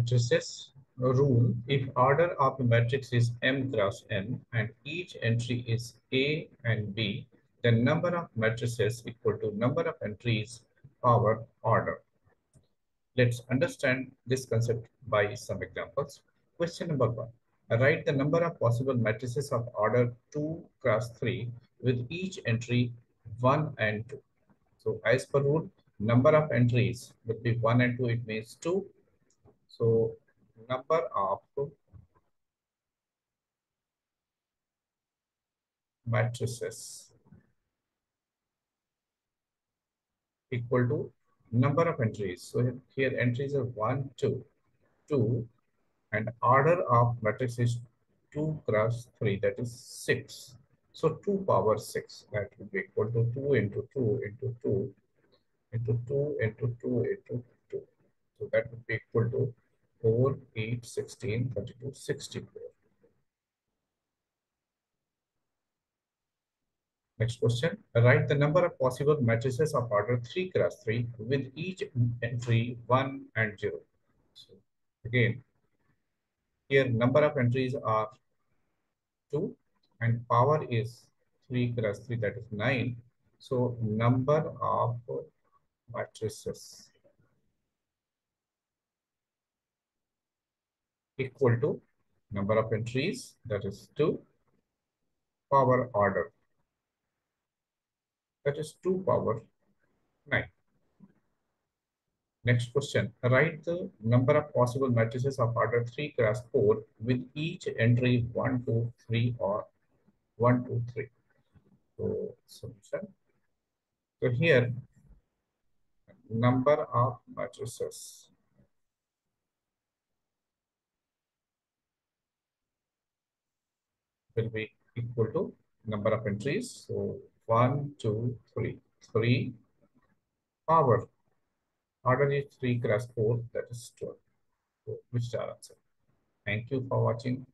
Matrices rule: if order of a matrix is M cross N and each entry is A and B, then number of matrices equal to number of entries power order. Let's understand this concept by some examples. Question number 1. Write the number of possible matrices of order 2 cross 3 with each entry 1 and 2. So as per rule, number of entries would be 1 and 2, it means 2. So number of matrices equal to number of entries. So here entries are 1, 2, 2, and order of matrix is 2 cross 3, that is 6. So 2 power 6, that will be equal to 2 into 2 into 2 into 2 into 2 into 2. So that would be equal to 4, 8, 16, 32, 64. Next question. Write the number of possible matrices of order 3 cross 3 with each entry 1 and 0. So again, here number of entries are 2 and power is 3 cross 3, that is 9. So number of matrices equal to number of entries, that is 2, power order, that is 2 power 9. Next question. Write the number of possible matrices of order 3 cross 4 with each entry 1, 2, 3 or 1, 2, 3. So solution. So here number of matrices will be equal to number of entries. So 1, 2, 3. 3 power order is 3 cross 4, that is 12. So which is our answer? Thank you for watching.